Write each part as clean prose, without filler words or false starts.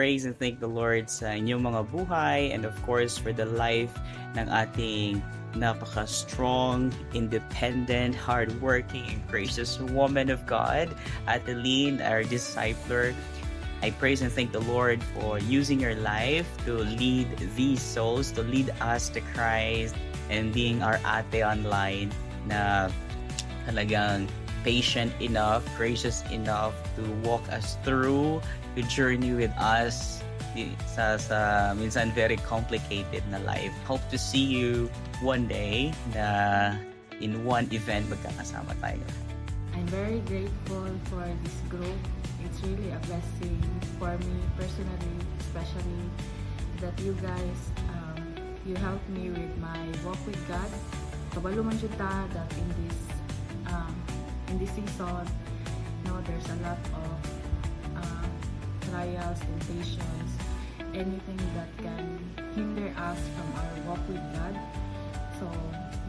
praise and thank the Lord sa inyong mga buhay, and of course for the life ng ating napaka-strong, independent, hardworking, and gracious woman of God, Adeline, our discipler. I praise and thank the Lord for using your life to lead these souls, to lead us to Christ, and being our ate online na talagang patient enough, gracious enough to walk us through, to journey with us sa minsan very complicated na life. Hope to see you one day na in one event magkakasama tayo. I'm very grateful for this group. It's really a blessing for me personally, especially that you guys, you helped me with my walk with God. Kabalo man jud ta that in this season, there's a lot of trials, temptations, anything that can hinder us from our walk with God. So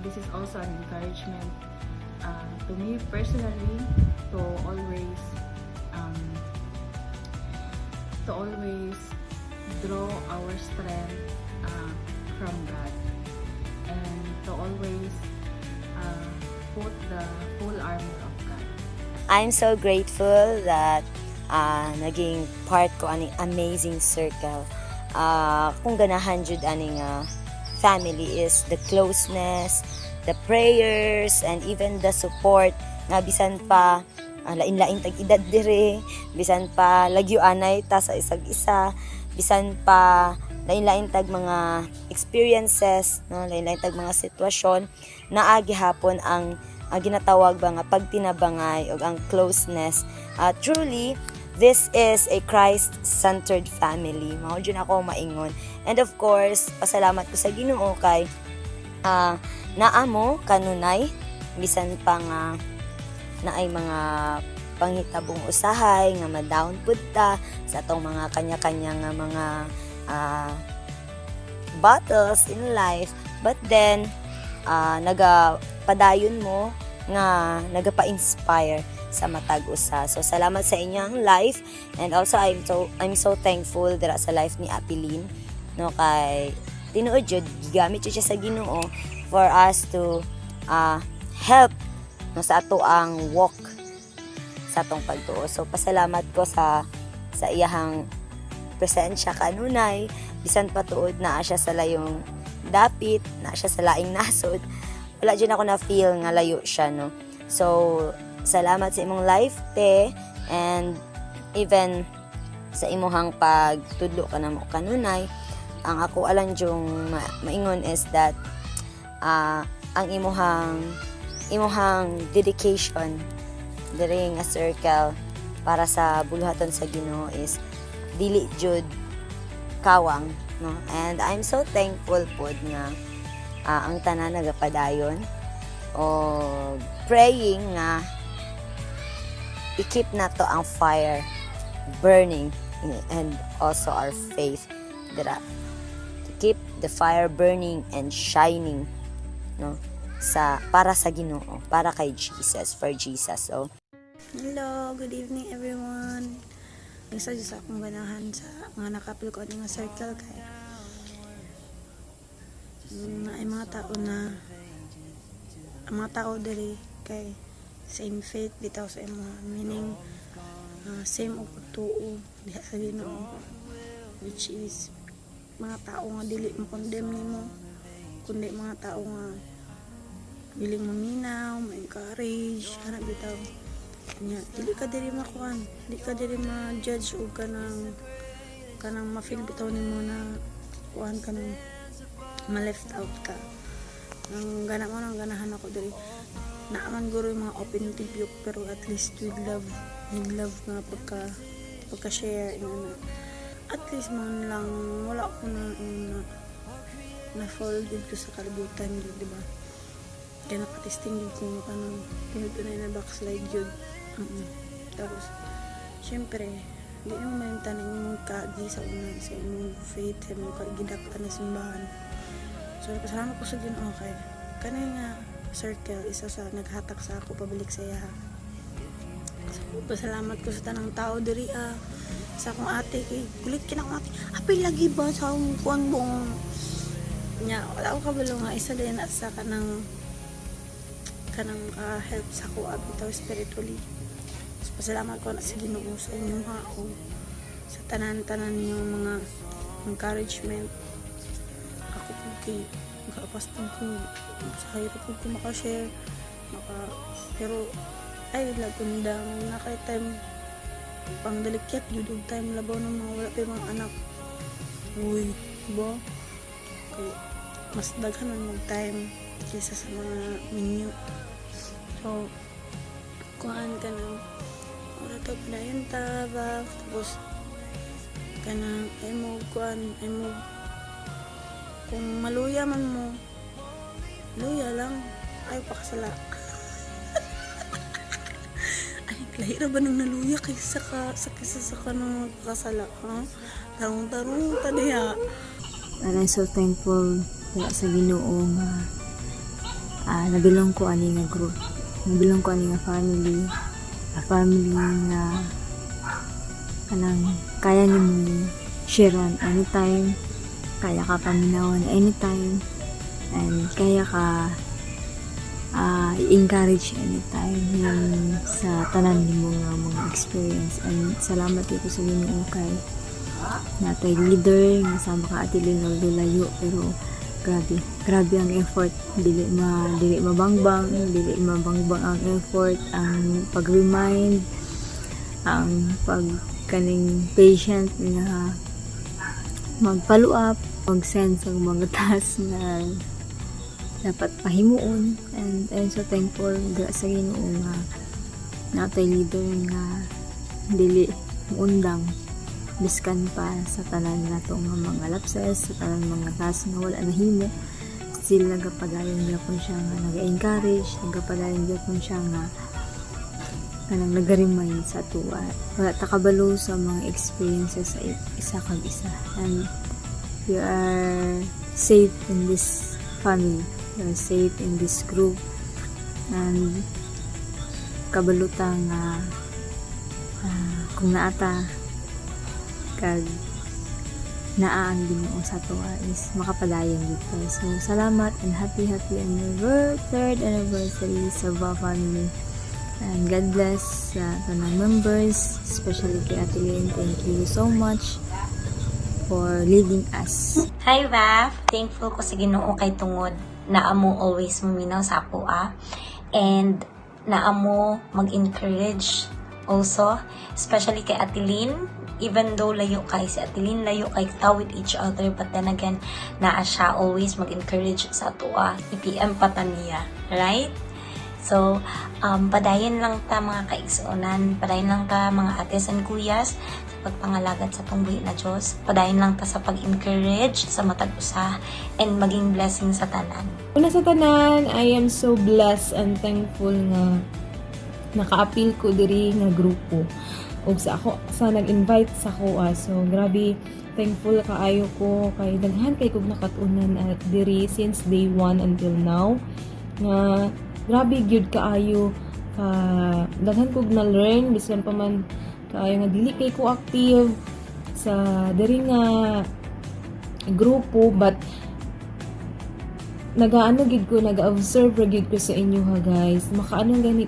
this is also an encouragement to me personally to always draw our strength from God, and to always put the full armor of God. I'm so grateful that naging part ko aning amazing circle. Kung ganahan jud aning family is the closeness, the prayers, and even the support nga bisan pa lain-lain tag edad dire, bisan pa lagyo anay ta sa isag-isa, bisan pa lain-lain tag mga experiences, lain-lain tag mga sitwasyon naa gihapon ang ginatawag ba nga pagtinabangay o ang closeness. Truly, this is a Christ-centered family. Mao jud ako maingon. And of course, pasalamat ko sa Ginoo kay naa mo kanunay bisan pa nga naay mga panghitabong usahay nga ma-down pud ta sa atong mga kanya-kanya nga mga battles in life, but then nagapadayon mo nga nagapa-inspire sa matag usa. So salamat sa inyong life, and also I'm so thankful dira sa life ni Apilin, kay tinuod jud gigamit jud siya sa Ginoo for us to help sa ato ang walk sa atong pagtuo. So pasalamat ko sa iyahang presensya kanunay, bisan patuod na siya sa layong dapit, na siya sa laing nasod, wala dyan ako na feel nga layo siya, So salamat sa imong life te, and even sa imuhang pagtudlo ka na mo kanunay. Ang ako alang yung maingon is that ang imuhang dedication diri nga circle para sa buluhaton sa Ginoo is dili jud kawang, and I'm so thankful pod nga ang tanan nagapadayon o praying nga i-keep nato ang fire burning, and also our faith dira to keep the fire burning and shining, para sa Ginoo, para kay Jesus, for Jesus. So hello, good evening everyone. Isa sa akong ganahan sa mga nakapil ko nga circle kay ay mga tao diri kay same faith bitaw sa imo, meaning same og pagtuo diha sa Ginoo, which is mga tao nga dili mo condemn nimo, kundi mga tao nga biling maminaw, ma-encourage, hanap bitaw. Dili ka diri makuan, dili ka diri ma-judge o kanang ma-feel bitaw nimo na kuan kanang ma-left out ka. Ang ganahan ako diri. Naaman guro yung mga open tibyok, pero at least with love nga pagka-share at least man lang wala ko na fall din ko sa kalibutan, di ba? Kaya nakatesting yun kung kanang pinuntunay na backslide yun. Tapos syempre di mo malimtanan yung kaagi sa imong faith, sa imong kagidakta na simbahan. So pasalamat ko sa Ginoo kay kanay nga circle isa sa naghatak sa ako pabalik sa iya. So pasalamat ko sa tanang tao diri sa akong ate kay kulit kina akong ate apil lagi ba sa akong kuan buong nya wala ko kabalo nga isa din at sa kanang help sa ko bitaw spiritually. So, pasalamat ko na sa Ginoo sa inyo ha o sa tanan-tanan niyo mga encouragement. Ako po kay makapastong ko sa hirap po makashare pero ay lagundang na kay time pang dalikyat jud og time labaw ng mga wala pa mga anak uy ba kay mas daghan man mag time kaysa sa mga menu so kuhaan ka na ora to pinayon ta ba tapos kanang ay mo kuhaan ay mo kung maluya man mo luya lang ay pakasala ay lahira ba nang naluya kaysa sa kanang pakasala ha tarong tadiya. And I'm so thankful sa Ginoo nga nabilong ko ani nga group, nabilong ko ani nga family, a family nga kanang kaya nimo sharean anytime, kaya ka paminawan anytime, and kaya ka i-encourage anytime yan sa tanan nimo nga mga experience. And salamat ko sa Ginoo kay natay leader nga sama ka atilin o lulayo pero grabe ang effort dili mabangbang ang effort, ang pag-remind, ang pagkaning patient nga mag-follow up, mag-send sa mga task na dapat pahimuon. And I'm so thankful sa Ginoo nga natay leader nga dili undang biskan pa sa tanan nato nga mga lapses, sa tanan mga task nga wala nahimo, still nagapadayon gyapon siya nga naga-encourage, nagapadayon gyapon siya nga kanang naga-remind sa tuwa wala ta kabalo sa mga experiences sa isa kag isa. And we are safe in this family, we are safe in this group, and kabalutang kung naata kag naa ang Ginoo sa tuwa is makapadayon dito. So salamat and happy third anniversary sa Ba family, and God bless sa tanang members, especially kay Ate Lynn. Thank you so much for leading us. Hi Vaf, thankful ko sa Ginoo kay tungod naa mo always muminaw sa ako and naa mo mag-encourage also, especially kay Ate Lynn. Even though layo kay si Ate Lynn, layo kay ta with each other, but then again, naa siya always mag-encourage sa atua. I-PM pa ta niya, right? So, padayon lang ta mga kaigsuonan, padayon lang ta mga ates and kuyas sa pagpangalagad sa tungbuhi na Diyos. Padayon lang ta sa pag-encourage sa matag usa and maging blessing sa tanan. Una sa tanan, I am so blessed and thankful nga naka-appeal ko diri nga grupo. O sa nag-invite sa ko. So grabe thankful kaayo ko kay daghan kay kog nakatunan at diri since day 1 until now. Nga grabe gyud kaayo ka daghan kog na learn bisan pa man kaayo nga dili kay ko active sa diri nga grupo, but nag-observe gid ko sa inyo ha guys. Makaingon gani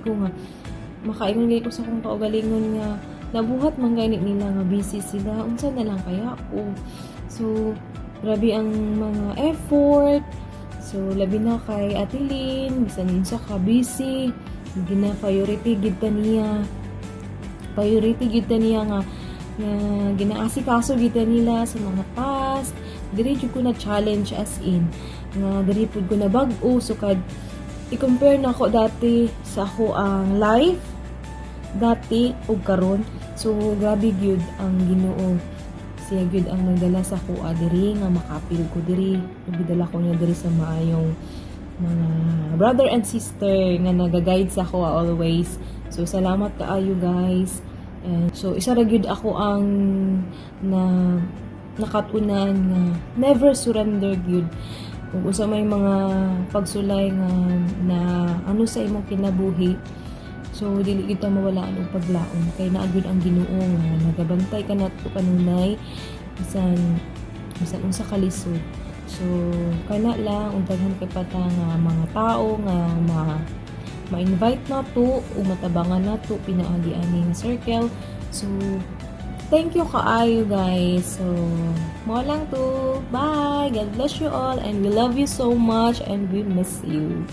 ko sa kong kaugalingon nga nabuhat man gani nila nga busy sila, unsa na lang kaya ko. So grabe ang mga effort. So labi na kay Ate Lynn, bisan unsa ka busy, gina-priority gid ta niya nga ginaasikaso gid nila sa mga task. Diri jud ko na challenge as in nga diri pud ko na bag-o, so kad i-compare na ako dati sa ako ang life dati ug karon. So grabe gyud ang Ginoo, siya gyud ang nagdala sa ko diri nga makapil ko diri, nagdala ko niya diri sa maayong mga brother and sister nga naga-guide sa ko always. So salamat kaayo guys. And so isa ra gyud ako ang nakatunan nga never surrender gyud. Kung usa may mga pagsulay nga na ano sa imong kinabuhi, So dili kita mawalaan og paglaom kay naagud ang Ginoo nga nagabantay ka nato kanunay bisan unsa ka lisod. So kana lang ug daghan kay pata nga mga tao nga ma-invite nato o matabangan nato pinaagi ani nga circle. So thank you kaayo guys. So mo lang to. Bye. God bless you all and we love you so much and we miss you.